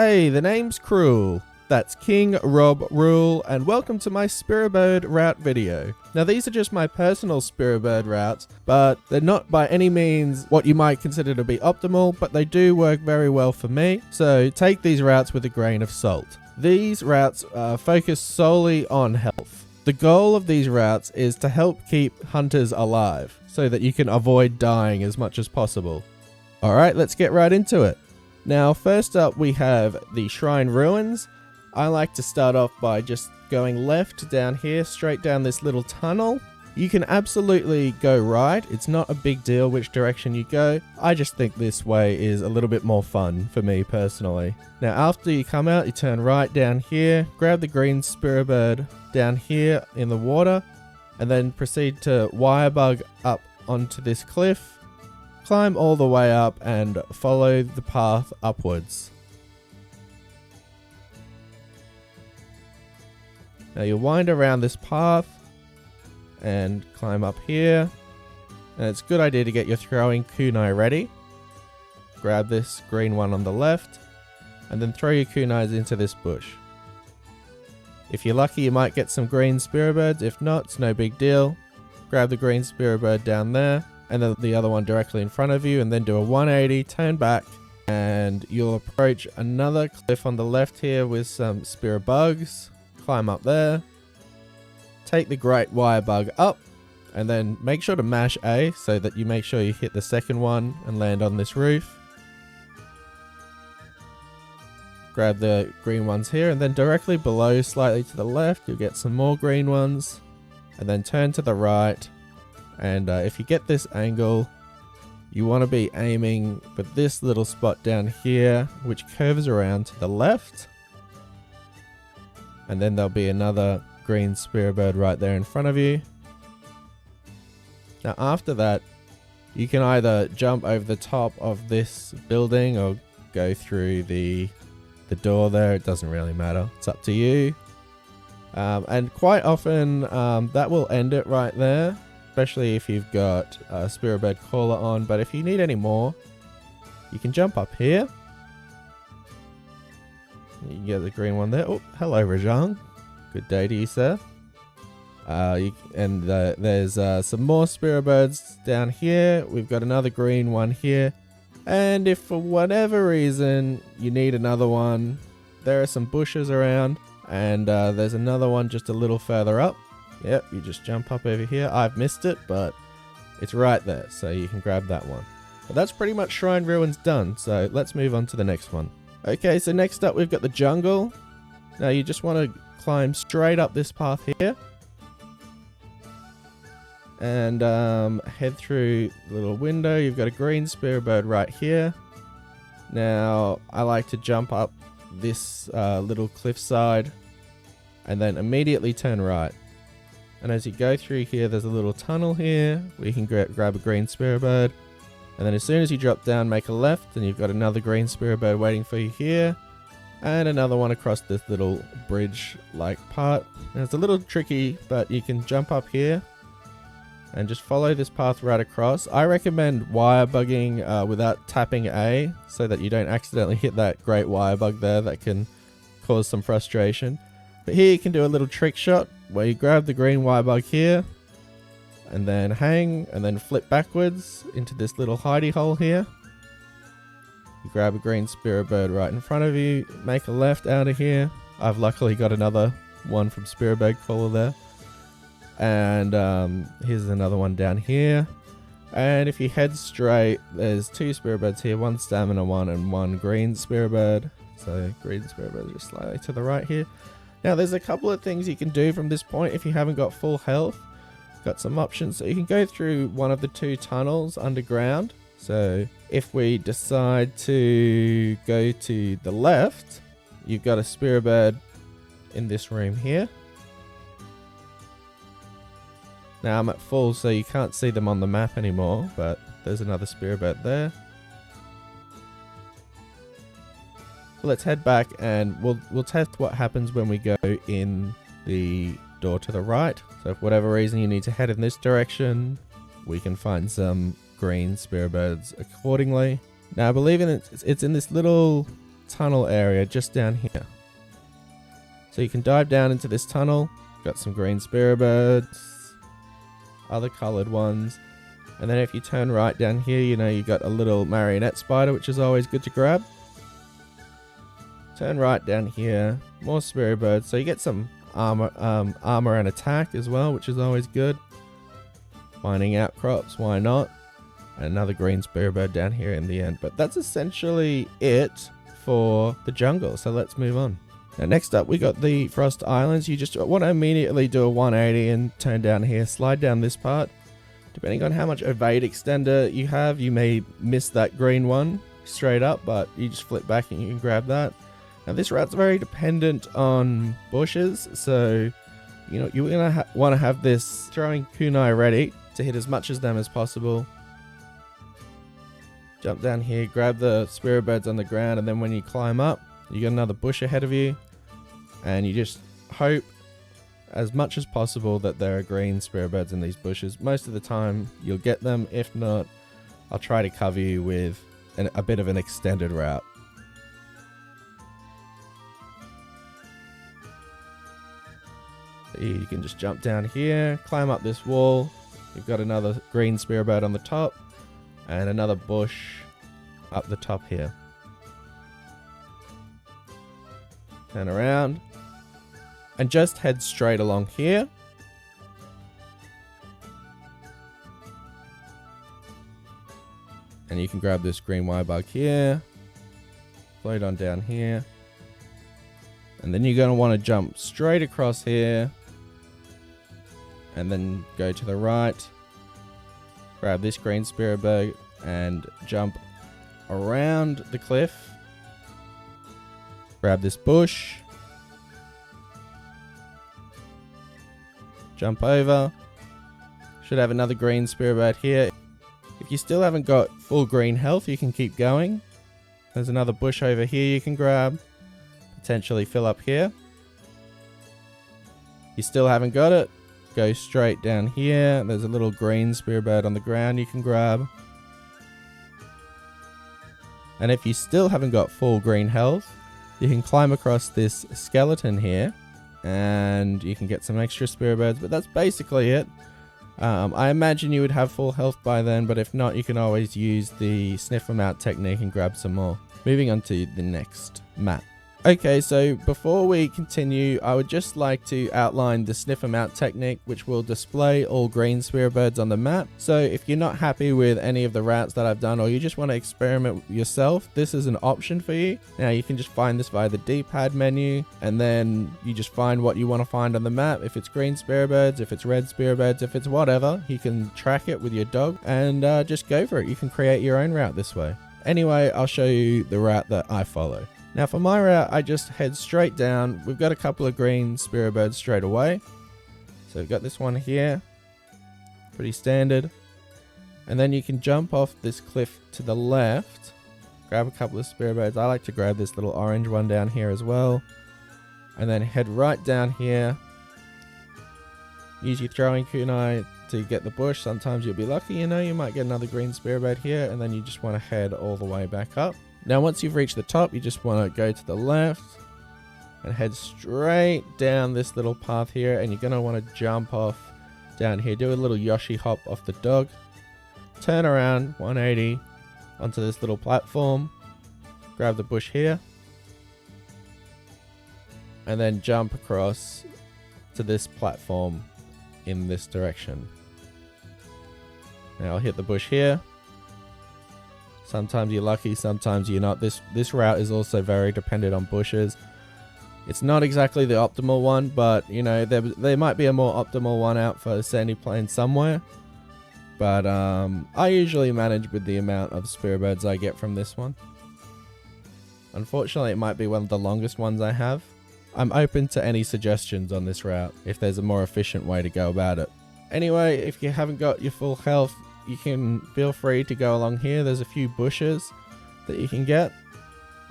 Hey, the name's KRRool. That's KRRool, and welcome to my Spiribird route video. Now these are just my personal Spiribird routes, but they're not by any means what you might consider to be optimal, but they do work very well for me, so take these routes with a grain of salt. These routes focus solely on health. The goal of these routes is to help keep hunters alive, so that you can avoid dying as much as possible. Alright, let's get right into it. Now first up we have the Shrine Ruins. I like to start off by just going left down here, straight down this little tunnel. You can absolutely go right, it's not a big deal which direction you go. I just think this way is a little bit more fun for me personally. Now after you come out, you turn right down here, grab the green Spiribird down here in the water, and then proceed to wirebug up onto this cliff. Climb all the way up and follow the path upwards. Now you wind around this path and climb up here. And it's a good idea to get your throwing kunai ready. Grab this green one on the left and then throw your kunais into this bush. If you're lucky, you might get some green Spiribirds. If not, it's no big deal. Grab the green Spiribird down there and then the other one directly in front of you, and then do a 180, turn back, and you'll approach another cliff on the left here with some Spiribugs. Climb up there, take the great wire bug up, and then make sure to mash A so that you make sure you hit the second one and land on this roof. Grab the green ones here, and then directly below, slightly to the left, you'll get some more green ones, and then turn to the right. And if you get this angle, you want to be aiming for this little spot down here, which curves around to the left. And then there'll be another green Spiribird right there in front of you. Now after that, you can either jump over the top of this building or go through the door there. It doesn't really matter. It's up to you. And quite often that will end it right there, especially if you've got a Spiribird Caller on. But if you need any more, you can jump up here. You can get the green one there. Oh, hello, Rajang. Good day to you, sir. There's some more Spiribirds down here. We've got another green one here. And if for whatever reason you need another one, there are some bushes around. And there's another one just a little further up. Yep, you just jump up over here. I've missed it, but it's right there. So you can grab that one. But that's pretty much Shrine Ruins done. So let's move on to the next one. Okay, so next up we've got the jungle. Now you just want to climb straight up this path here. And head through the little window. You've got a green Spiribird right here. Now I like to jump up this little cliffside and then immediately turn right. And as you go through here, there's a little tunnel here where you can grab a green Spiribird. And then as soon as you drop down, make a left, and you've got another green Spiribird waiting for you here. And another one across this little bridge-like part. And it's a little tricky, but you can jump up here and just follow this path right across. I recommend wire bugging without tapping A, so that you don't accidentally hit that great wire bug there that can cause some frustration. But here you can do a little trick shot where you grab the green wire bug here, and then hang, and then flip backwards into this little hidey hole here. You grab a green Spiribird right in front of you, make a left out of here. I've luckily got another one from Spiribird Caller there. And here's another one down here. And if you head straight, there's two Spiribirds here, one stamina one and one green Spiribird. So green Spiribird just slightly to the right here. Now there's a couple of things you can do from this point if you haven't got full health. Got some options. So you can go through one of the two tunnels underground. So if we decide to go to the left, you've got a Spiribird in this room here. Now I'm at full, so you can't see them on the map anymore, but there's another Spiribird there. Let's head back and we'll test what happens when we go in the door to the right. So for whatever reason you need to head in this direction, we can find some green Spiribirds accordingly. Now I believe it's in this little tunnel area just down here. So you can dive down into this tunnel. Got some green Spiribirds, other colored ones. And then if you turn right down here, you know, you got a little marionette spider, which is always good to grab. Turn right down here, more Spiribirds. So you get some armor and attack as well, which is always good. Finding outcrops, why not? And another green Spiribird down here in the end. But that's essentially it for the jungle. So let's move on. Now next up, we got the Frost Islands. You just want to immediately do a 180 and turn down here. Slide down this part. Depending on how much evade extender you have, you may miss that green one straight up, but you just flip back and you can grab that. Now this route's very dependent on bushes, so you know you're gonna want to have this throwing kunai ready to hit as much of them as possible. Jump down here, grab the Spiribirds on the ground, and then when you climb up, you got another bush ahead of you, and you just hope as much as possible that there are green Spiribirds in these bushes. Most of the time you'll get them. If not, I'll try to cover you with a bit of an extended route. You can just jump down here, climb up this wall. You've got another green Spiribird on the top and another bush up the top here. Turn around and just head straight along here. And you can grab this green wire bug here, float on down here, and then you're going to want to jump straight across here and then go to the right, grab this green Spiribird and jump around the cliff, grab this bush, jump over. Should have another green Spiribird here. If you still haven't got full green health, you can keep going. There's another bush over here you can grab. Potentially fill up here. You still haven't got it, go straight down here. There's a little green Spiribird on the ground you can grab. And if you still haven't got full green health, you can climb across this skeleton here and you can get some extra Spiribirds, but that's basically it. I imagine you would have full health by then, but if not, you can always use the Sniff them out technique and grab some more. Moving on to the next map. Okay, so before we continue, I would just like to outline the Sniff them out technique, which will display all green Spiribirds on the map. So if you're not happy with any of the routes that I've done, or you just want to experiment yourself, this is an option for you. Now you can just find this via the D-pad menu, and then you just find what you want to find on the map. If it's green Spiribirds, if it's red Spiribirds, if it's whatever, you can track it with your dog and just go for it. You can create your own route this way. Anyway, I'll show you the route that I follow. Now for my route, I just head straight down. We've got a couple of green Spiribirds straight away. So we've got this one here. Pretty standard. And then you can jump off this cliff to the left. Grab a couple of Spiribirds. I like to grab this little orange one down here as well. And then head right down here. Use your throwing kunai to get the bush. Sometimes you'll be lucky, you know, you might get another green Spiribird here. And then you just want to head all the way back up. Now once you've reached the top, you just want to go to the left and head straight down this little path here, and you're going to want to jump off down here. Do a little Yoshi hop off the dog. Turn around 180 onto this little platform. Grab the bush here. And then jump across to this platform in this direction. Now I'll hit the bush here. Sometimes you're lucky, sometimes you're not. This route is also very dependent on bushes. It's not exactly the optimal one, but you know, there might be a more optimal one out for Sandy Plain somewhere. But I usually manage with the amount of Spiribirds I get from this one. Unfortunately, it might be one of the longest ones I have. I'm open to any suggestions on this route if there's a more efficient way to go about it. Anyway, if you haven't got your full health, you can feel free to go along here. There's a few bushes that you can get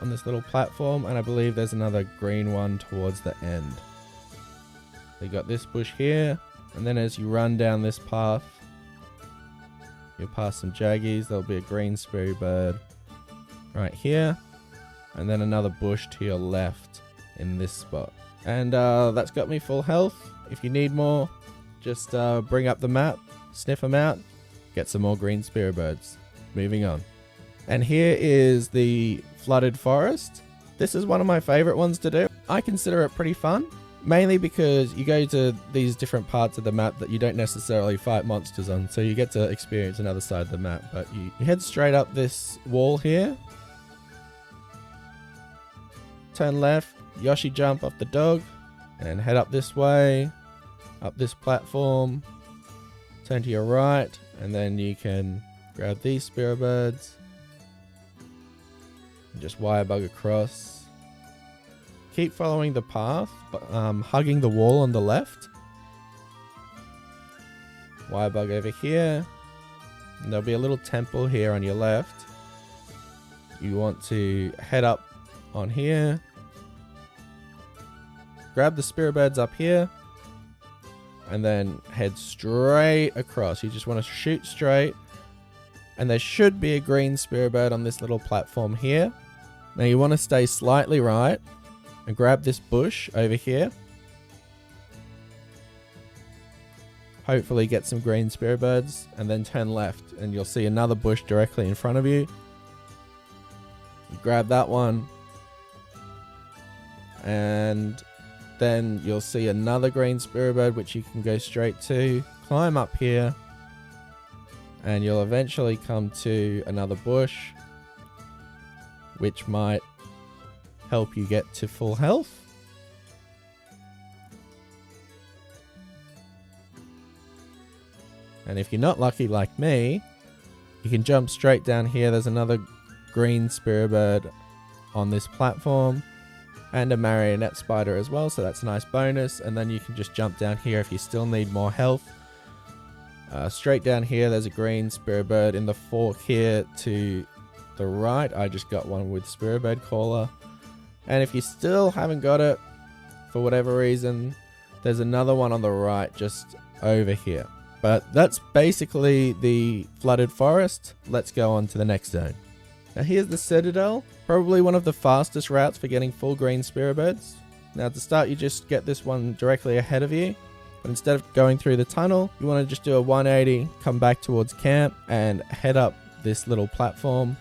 on this little platform, and I believe there's another green one towards the end. You got this bush here, and then as you run down this path, you'll pass some jaggies. There'll be a green Spiribird right here, and then another bush to your left in this spot. And that's got me full health. If you need more, just bring up the map, sniff them out, get some more green Spiribirds. Moving on. And here is the flooded forest. This is one of my favorite ones to do. I consider it pretty fun, mainly because you go to these different parts of the map that you don't necessarily fight monsters on, so you get to experience another side of the map. But you head straight up this wall here, turn left, Yoshi jump off the dog, and head up this way, up this platform, turn to your right, and then you can grab these Spiribirds and just wire bug across. Keep following the path, hugging the wall on the left. Wire bug over here. And there'll be a little temple here on your left. You want to head up on here. Grab the Spiribirds up here. And then head straight across. You just want to shoot straight. And there should be a green Spiribird on this little platform here. Now you want to stay slightly right. And grab this bush over here. Hopefully get some green Spiribirds, and then turn left and you'll see another bush directly in front of you. You grab that one, and then you'll see another green Spiribird which you can go straight to. Climb up here and you'll eventually come to another bush which might help you get to full health. And if you're not lucky like me, you can jump straight down here. There's another green Spiribird on this platform and a marionette spider as well, so that's a nice bonus. And then you can just jump down here if you still need more health. Straight down here, there's a green Spiribird in the fork here to the right. I just got one with Spiribird Caller. And if you still haven't got it, for whatever reason, there's another one on the right just over here. But that's basically the flooded forest. Let's go on to the next zone. Now here's the Citadel, probably one of the fastest routes for getting full green Spiribirds. Now to start, you just get this one directly ahead of you. But instead of going through the tunnel, you want to just do a 180, come back towards camp and head up this little platform.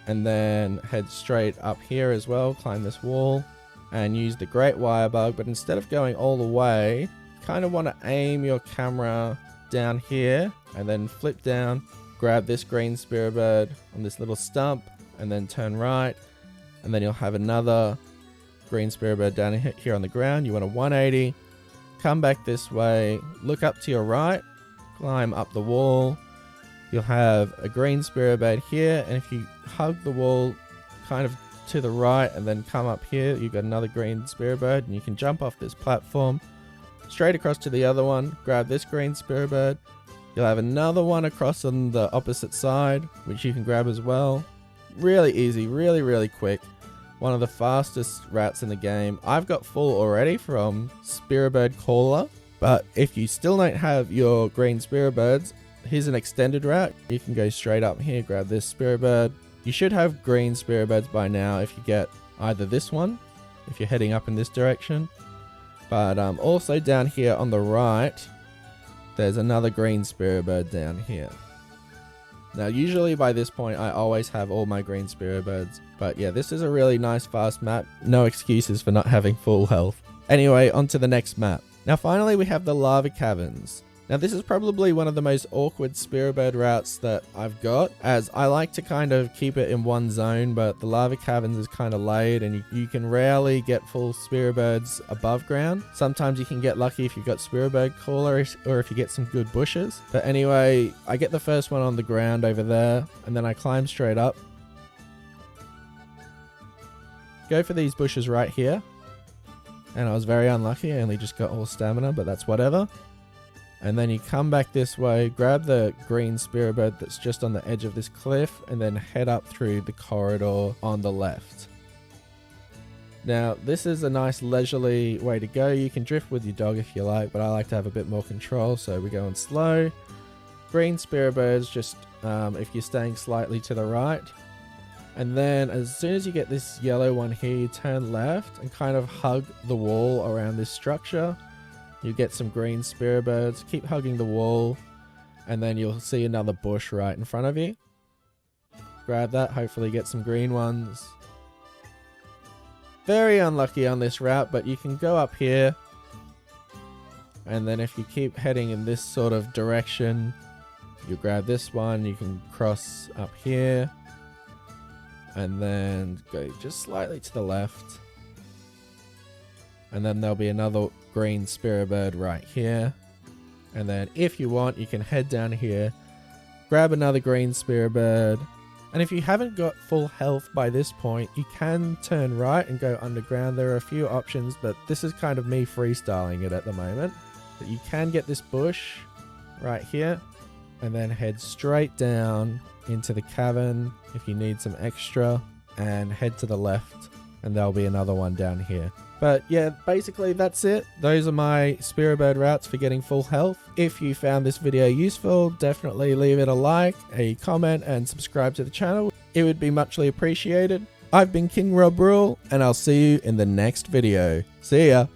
And then head straight up here as well, climb this wall and use the great wire bug. But instead of going all the way, you kind of want to aim your camera down here and then flip down, grab this green Spiribird on this little stump and then turn right. And then you'll have another green Spiribird down here on the ground. You want a 180, come back this way, look up to your right, climb up the wall. You'll have a green Spiribird here, and if you hug the wall kind of to the right and then come up here, you've got another green Spiribird, and you can jump off this platform straight across to the other one, grab this green Spiribird. You'll have another one across on the opposite side, which you can grab as well. Really easy, really quick. One of the fastest routes in the game. I've got full already from Spiribird Caller, but if you still don't have your green Spiribirds, here's an extended route. You can go straight up here, grab this Spiribird. You should have green Spiribirds by now if you get either this one, if you're heading up in this direction. But also down here on the right, there's another green Spiribird down here. Now usually by this point I always have all my green Spiribirds. But yeah, this is a really nice fast map. No excuses for not having full health. Anyway, on to the next map. Now finally we have the Lava Caverns. Now this is probably one of the most awkward Spiribird routes that I've got, as I like to kind of keep it in one zone, but the Lava Caverns is kind of laid and you can rarely get full Spiribirds above ground. Sometimes you can get lucky if you've got Spiribird Caller or if you get some good bushes. But anyway, I get the first one on the ground over there and then I climb straight up. Go for these bushes right here. And I was very unlucky, I only just got all stamina, but that's whatever. And then you come back this way, grab the green Spiribird that's just on the edge of this cliff, and then head up through the corridor on the left. Now, this is a nice leisurely way to go. You can drift with your dog if you like, but I like to have a bit more control, so we're going slow. Green Spiribirds, just if you're staying slightly to the right. And then as soon as you get this yellow one here, you turn left and kind of hug the wall around this structure. You get some green Spiribirds. Keep hugging the wall, and then you'll see another bush right in front of you. Grab that, hopefully get some green ones. Very unlucky on this route, but you can go up here. And then if you keep heading in this sort of direction, you grab this one, you can cross up here. And then go just slightly to the left. And then there'll be another green Spiribird right here. And then if you want, you can head down here, grab another green Spiribird. And if you haven't got full health by this point, you can turn right and go underground. There are a few options, but this is kind of me freestyling it at the moment. But you can get this bush right here and then head straight down into the cavern if you need some extra, and head to the left and there'll be another one down here. But yeah, basically that's it. Those are my Spiribird routes for getting full health. If you found this video useful, definitely leave it a like, a comment, and subscribe to the channel. It would be muchly appreciated. I've been KRRool, and I'll see you in the next video. See ya!